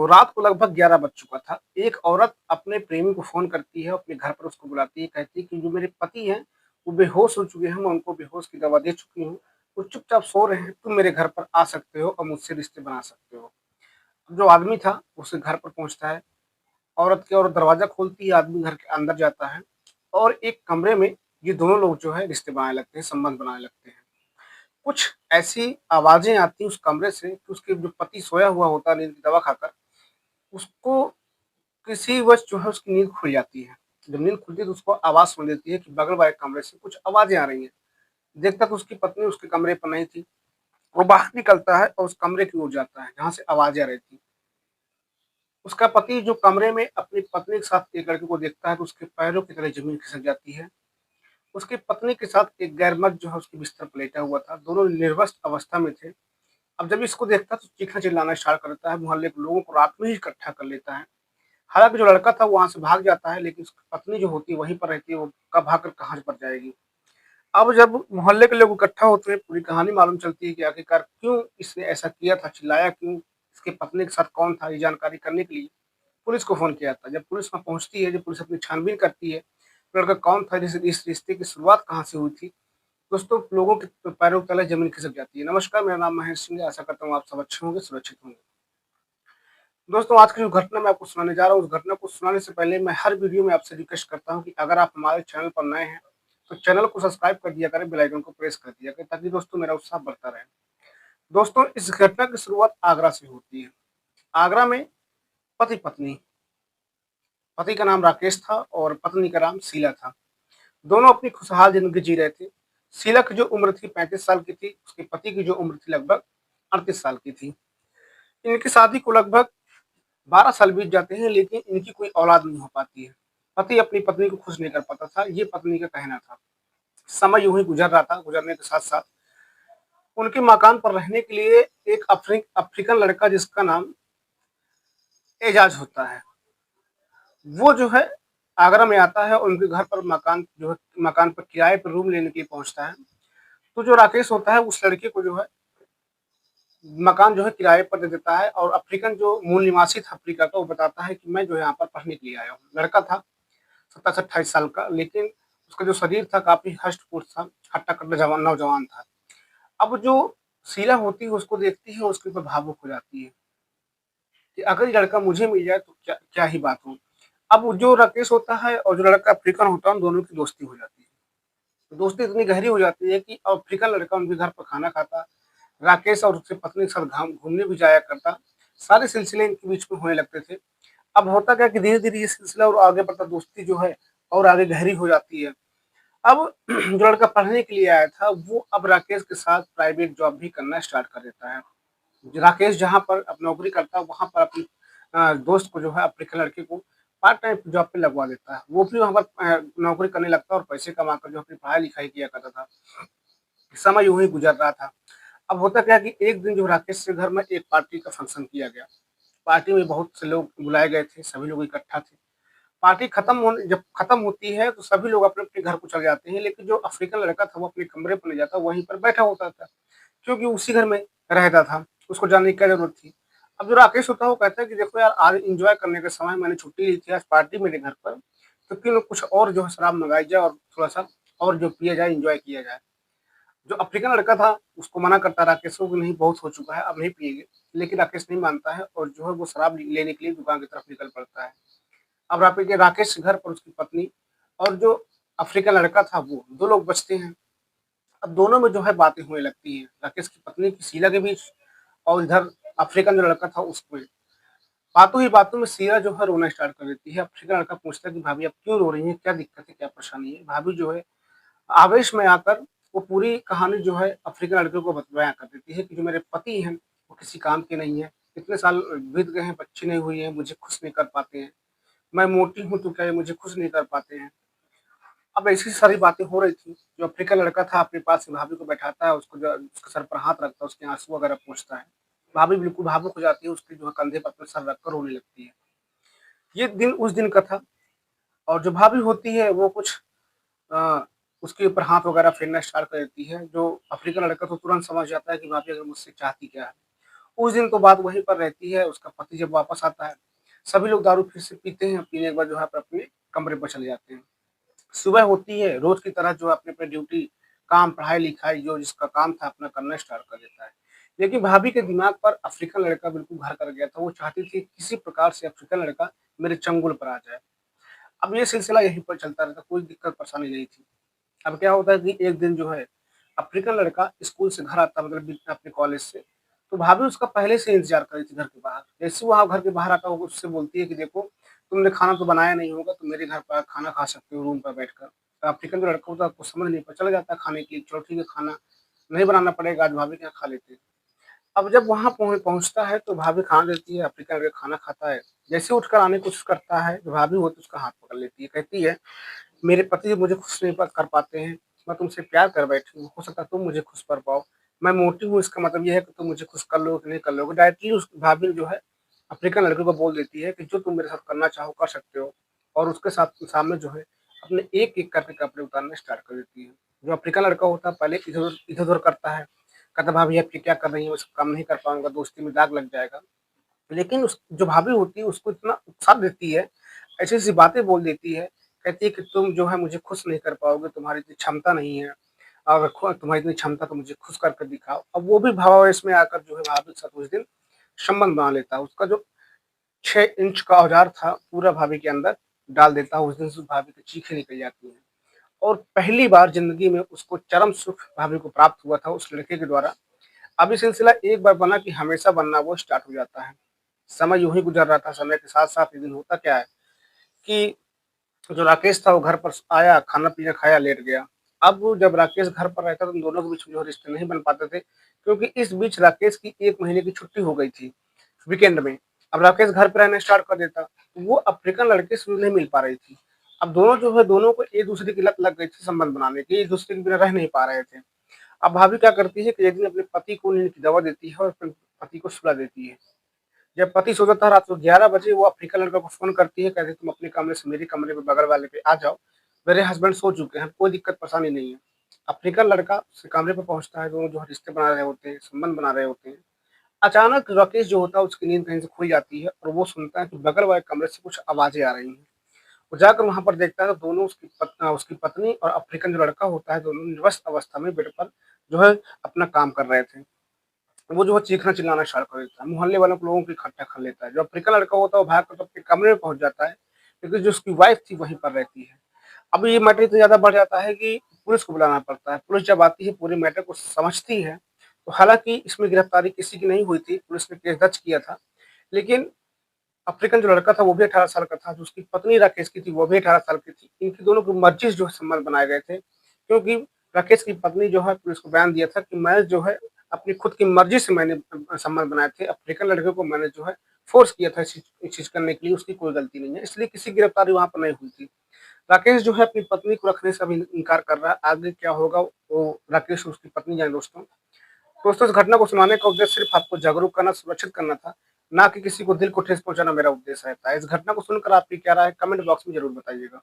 तो रात को लगभग 11 बज चुका था। एक औरत अपने प्रेमी को फ़ोन करती है, अपने घर पर उसको बुलाती है, कहती है कि जो मेरे पति हैं, वो बेहोश हो चुके हैं, मैं उनको बेहोश की दवा दे चुकी हूँ, वो चुपचाप सो रहे हैं, तुम मेरे घर पर आ सकते हो और मुझसे रिश्ते बना सकते हो। जो आदमी था, उसके घर पर पहुँचता है, औरत की औरत दरवाज़ा खोलती है, आदमी घर के अंदर जाता है और एक कमरे में ये दोनों लोग जो है रिश्ते बनाने लगते हैं, संबंध बनाने लगते हैं। कुछ ऐसी आवाज़ें आती हैं उस कमरे से कि उसके जो पति सोया हुआ होता है नींद की दवा खाकर, उसको किसी वक़्त जो है उसकी नींद खुल जाती है। जब नींद खुलती है तो उसको आवाज़ सुनाई देती है कि बगल वाले कमरे से कुछ आवाज़ें आ रही हैं। देखता तो उसकी पत्नी उसके कमरे पर नहीं थी। वो बाहर निकलता है और उस कमरे की ओर जाता है जहाँ से आवाज़ें आ रही थी। उसका पति जो कमरे में अपनी पत्नी के साथ एक लड़के को देखता है तो उसके पैरों की तले ज़मीन खिसक जाती है। उसकी पत्नी के साथ एक गैर-मर्द जो है उसके बिस्तर पर लेटा हुआ था। दोनों निर्वस्त्र अवस्था में थे। अब जब इसको देखता है तो चीखना-चिल्लाना स्टार्ट कर देता है। मोहल्ले के लोगों को रात में ही इकट्ठा कर लेता है। हालाँकि जो लड़का था वो वहाँ से भाग जाता है, लेकिन उसकी पत्नी जो होती है वहीं पर रहती है, वो कब भागकर कहाँ पर जाएगी। अब जब मोहल्ले के लोग इकट्ठा होते हैं, पूरी कहानी मालूम चलती है कि आखिरकार क्यों इसने ऐसा किया था, चिल्लाया क्यों, इसकी पत्नी के साथ कौन था, ये जानकारी करने के लिए पुलिस को फ़ोन किया था। जब पुलिस वहाँ पहुँचती है, जब पुलिस अपनी छानबीन करती है, लड़का कौन था, इस रिश्ते की शुरुआत कहाँ से हुई थी, दोस्तों लोगों के पैरों के तले ज़मीन खिसक जाती है। नमस्कार, मेरा नाम महेश सिंह है, आशा करता हूँ आप सब अच्छे होंगे, सुरक्षित होंगे। दोस्तों, आज की जो घटना मैं आपको सुनाने जा रहा हूँ, उस घटना को सुनाने से पहले मैं हर वीडियो में आपसे रिक्वेस्ट करता हूँ कि अगर आप हमारे चैनल पर नए हैं, तो चैनल को सब्सक्राइब कर दिया करें, बेल आइकन को प्रेस कर दिया करें, ताकि दोस्तों मेरा उत्साह बढ़ता रहे। दोस्तों, इस घटना की शुरुआत आगरा से होती है। आगरा में पति-पत्नी, पति का नाम राकेश था और पत्नी का नाम शीला था। दोनों अपनी खुशहाल ज़िंदगी जी रहे थे। शीला की जो उम्र थी 35 साल की थी, उसके पति की जो उम्र थी लगभग 38 साल की थी। इनकी शादी को लगभग 12 साल बीत जाते हैं, लेकिन इनकी कोई औलाद नहीं हो पाती है। पति अपनी पत्नी को खुश नहीं कर पाता था, ये पत्नी का कहना था। समय यूँ ही गुज़र रहा था, गुज़रने के साथ-साथ उनके मकान पर रहने के लिए एक अफ्रीकन लड़का जिसका नाम एजाज होता है, वो जो है आगरा में आता है और उनके घर पर मकान पर किराए पर रूम लेने के लिए पहुँचता है। तो जो राकेश होता है उस लड़के को जो है मकान जो है किराए पर दे देता है और अफ्रीकन जो मूल निवासी था अफ्रीका का, वो बताता है कि मैं जो है यहाँ पर पढ़ने के लिए आया हूँ। लड़का था 27-28 साल का, लेकिन उसका जो शरीर था काफ़ी हष्ट-पुष्ट था, हट्टा-कट्टा नौजवान था। अब जो शीला होती है उसको देखती है और उसके ऊपर भावुक हो जाती है कि अगर ये लड़का मुझे मिल जाए तो क्या क्या ही बात हो। अब वो जो राकेश होता है और जो लड़का अफ्रीकन होता है उन दोनों की दोस्ती हो जाती है। तो दोस्ती इतनी गहरी हो जाती है कि अफ्रीकन लड़का उनके घर पर खाना खाता, राकेश और उसकी पत्नी के साथ घूमने भी जाया करता। सारे सिलसिले इनके बीच में होने लगते थे। अब होता क्या है कि धीरे-धीरे ये सिलसिला और आगे बढ़ता, दोस्ती जो है और आगे गहरी हो जाती है। अब जो लड़का पढ़ने के लिए आया था, वो अब राकेश के साथ प्राइवेट जॉब भी करना स्टार्ट कर देता है। राकेश जहाँ पर अब नौकरी करता है, वहाँ पर अपनी दोस्त को जो है अफ्रीकन लड़के को पार्ट टाइम जॉब पे लगवा देता है। वो भी वहाँ पर नौकरी करने लगता है और पैसे कमाकर जो अपनी पढ़ाई-लिखाई किया करता था। समय यूँ ही गुज़र रहा था। अब होता क्या है कि एक दिन जो राकेश के घर में एक पार्टी का फंक्शन किया गया। पार्टी में बहुत से लोग बुलाए गए थे, सभी लोग इकट्ठा थे। पार्टी जब खत्म होती है तो सभी लोग अपने-अपने घर को चले जाते हैं, लेकिन जो अफ्रीकन लड़का था वो अपने कमरे पर नहीं जाता, वहीं पर बैठा होता था, क्योंकि उसी घर में रहता था, उसको जाने की क्या ज़रूरत थी। अब जो राकेश होता है वो कहता है कि देखो यार, आज एन्जॉय करने का समय, मैंने छुट्टी ली थी, आज पार्टी मेरे घर पर, तो क्यों ना कुछ और जो है शराब मँगाई जाए और थोड़ा-सा और जो पिया जाए, एन्जॉय किया जाए। जो अफ्रीकन लड़का था उसको मना करता राकेश को कि नहीं, बहुत हो चुका है, अब नहीं पिएँगे। लेकिन राकेश नहीं मानता है और जो है वो शराब लेने के लिए दुकान की तरफ निकल पड़ता है। अब राकेश के घर पर उसकी पत्नी और जो अफ्रीकन लड़का था वो, 2 लोग बचते हैं। अब दोनों में जो है बातें होने लगती हैं, राकेश की पत्नी की शीला के बीच और इधर अफ्रीकन जो लड़का था उसमें। बातों ही बातों में शीला जो है रोना स्टार्ट कर देती है। अफ्रीकन लड़का पूछता है कि भाभी आप क्यों रो रही हैं? क्या दिक्कत है? क्या परेशानी है? भाभी जो है आवेश में आकर वो पूरी कहानी जो है अफ्रीकन लड़के को बयाँ कर देती है कि जो मेरे पति हैं, वो किसी काम के नहीं हैं। इतने साल बीत गए हैं, बच्चे नहीं हुई हैं, मुझे खुश नहीं कर पाते हैं। मैं मोटी हूँ तो क्या ये मुझे खुश नहीं कर पाते हैं। अब ऐसी सारी बातें हो रही थी। जो अफ्रीकन लड़का था अपने पास से भाभी को बैठाता है, उसको जो उसके सर पर हाथ रखता है, उसके आँसू वगैरह पोंछता है। भाभी बिल्कुल भावुक हो जाती है, उसके जो है कंधे पर अपना सर रखकर रोने लगती है। ये दिन उस दिन का था और जो भाभी होती है वो कुछ अ, उसके ऊपर हाथ वगैरह फेरना स्टार्ट कर देती है। जो अफ्रीकन लड़का तो तुरंत समझ जाता है कि भाभी अगर मुझसे चाहती क्या है। उस दिन तो बात वहीं पर रहती है, उसका पति जब वापस आता है, सभी लोग दारू फिर से पीते हैं, पीने के बाद जो है अपने कमरे पर चले जाते हैं। सुबह होती है, रोज़ की तरह जो है अपनी-अपनी ड्यूटी, काम, पढ़ाई-लिखाई जो जिसका काम था अपना करना स्टार्ट कर देता है। लेकिन भाभी के दिमाग पर अफ्रीकन लड़का बिल्कुल घर कर गया था, वो चाहती थी किसी प्रकार से अफ्रीकन लड़का मेरे चंगुल पर आ जाए। अब ये सिलसिला यहीं पर चलता रहता, कोई दिक्कत परेशानी नहीं थी। अब क्या होता है कि एक दिन जो है अफ्रीकन लड़का स्कूल से घर आता मतलब अपने कॉलेज से, तो भाभी उसका पहले से इंतज़ार कर रही थी घर के बाहर। जैसे वो घर के बाहर आता है वो उससे बोलती है कि देखो तुमने खाना तो बनाया नहीं होगा, तुम मेरे घर पर खाना खा सकते हो रूम पर बैठकर। तो अफ्रीकन जो लड़का होता है उसको समझ नहीं पता, चला जाता है खाने के लिए, चलो ठीक है खाना नहीं बनाना पड़ेगा आज भाभी के यहाँ खा लेते हैं। अब जब वहाँ पहुँचता है तो भाभी खाना देती है, अफ्रीकन लड़का खाना खाता है। जैसे उठकर आने की कोशिश करता है, जो भाभी होती है उसका हाथ पकड़ लेती है, कहती है मेरे पति मुझे खुश नहीं कर पाते हैं, मैं तुमसे प्यार कर बैठी हूँ, हो सकता है तुम मुझे खुश कर पाओ। मैं मोटी हूँ इसका मतलब ये है कि तुम मुझे खुश कर लोगे कि नहीं कर लोगे। डायरेक्टली उस भाभी ने जो है अफ्रीकन लड़के को बोल देती है कि जो तुम मेरे साथ करना चाहो कर सकते हो और उसके साथ सामने जो है अपने एक-एक करके कपड़े उतारना स्टार्ट कर देती है। जो अफ्रीकन लड़का होता है पहले इधर-उधर करता है, कहता है भाभी आप ये क्या कर रही हैं, मैं सब काम नहीं कर पाऊँगा, दोस्ती में दाग लग जाएगा। लेकिन उस जो भाभी होती है उसको इतना उकसा देती है, ऐसी-ऐसी बातें बोल देती है, कहती है कि तुम जो है मुझे खुश नहीं कर पाओगे, तुम्हारी इतनी क्षमता नहीं है, अगर तुम्हारी इतनी क्षमता तो मुझे खुश करके दिखाओ। अब वो भी भावावेश में आकर जो है भाभी के साथ उस दिन संबंध बना लेता है। उसका जो 6 इंच का औज़ार था पूरा भाभी के अंदर डाल देता है, उस दिन से भाभी की चीखें निकल जाती हैं। और पहली बार ज़िंदगी में उसको चरम सुख भाभी को प्राप्त हुआ था उस लड़के के द्वारा। अब ये सिलसिला एक बार बना कि हमेशा बनना वो स्टार्ट हो जाता है। समय यूँ ही गुज़र रहा था, समय के साथ-साथ एक दिन होता क्या है कि जो राकेश था वो घर पर आया, खाना-पीना खाया, लेट गया। अब जब राकेश घर पर रहता तो उन दोनों के बीच में जो रिश्ते नहीं बन पाते थे, क्योंकि इस बीच राकेश की 1 महीने की छुट्टी हो गई थी, वीकेंड में। अब राकेश घर पे रहना स्टार्ट कर देता, तो वो अफ्रीकन लड़के से नहीं मिल पा रही थी। अब दोनों जो है दोनों को एक-दूसरे की लत लग गई थी संबंध बनाने की, एक-दूसरे के बिना रह नहीं पा रहे थे। अब भाभी क्या करती है कि एक दिन अपने पति को नींद की दवा देती है और अपने पति को सुला देती है। जब पति सोता था रात को 11 बजे वो अफ्रीकन लड़के को फ़ोन करती है, कहती है तुम अपने कमरे से मेरे कमरे में बगल वाले पे आ जाओ, मेरे हस्बैंड सो चुके हैं, कोई दिक्कत परेशानी नहीं है। अफ्रीकन लड़का उसके कमरे पे पहुँचता है, दोनों जो है रिश्ते बना रहे होते हैं, संबंध बना रहे होते हैं। अचानक राकेश जो होता है उसकी नींद कहीं से खुल जाती है और वो सुनता है कि बगल वाले कमरे से कुछ आवाज़ें आ रही हैं। वो जाकर वहाँ पर देखता है तो दोनों उसकी पत्नी और अफ्रीकन जो लड़का होता है, दोनों विवश अवस्था में बेड पर जो है अपना काम कर रहे थे। वो जो है चीखना-चिल्लाना स्टार्ट कर देता है, मोहल्ले वालों को लोगों को इकट्ठा कर लेता है। जो अफ्रीकन लड़का होता है वो भाग कर तो अपने कमरे में पहुँच जाता है, लेकिन जो उसकी वाइफ़ थी वहीं पर रहती है। अब ये मैटर इतना ज़्यादा बढ़ जाता है कि पुलिस को बुलाना पड़ता है। पुलिस जब आती है पूरे मैटर को समझती है, तो हालाँकि इसमें गिरफ्तारी किसी की नहीं हुई थी, पुलिस ने केस दर्ज किया था। लेकिन अफ्रीकन जो लड़का था वो भी 18 साल का था, जो उसकी पत्नी राकेश की थी वो भी 18 साल की थी। इनकी दोनों की मर्ज़ी से जो है संबंध बनाए गए थे, क्योंकि राकेश की पत्नी जो है पुलिस को बयान दिया था कि मैं जो है अपनी खुद की मर्ज़ी से मैंने संबंध बनाए थे, अफ्रीकन लड़के को मैंने जो है फ़ोर्स किया था इस चीज़ करने के लिए, उसकी कोई गलती नहीं है, इसलिए किसी की गिरफ्तारी वहाँ पर नहीं हुई थी। राकेश जो है अपनी पत्नी को रखने से अभी इनकार कर रहा है, आगे क्या होगा वो राकेश और उसकी पत्नी जाने दोस्तों। दोस्तों इस घटना को सुनाने का उद्देश्य सिर्फ आपको जागरूक करना, सुरक्षित करना था, ना कि किसी को दिल को ठेस पहुँचाना मेरा उद्देश्य रहता है। इस घटना को सुनकर आपकी क्या राय है? कमेंट बॉक्स में ज़रूर बताइएगा।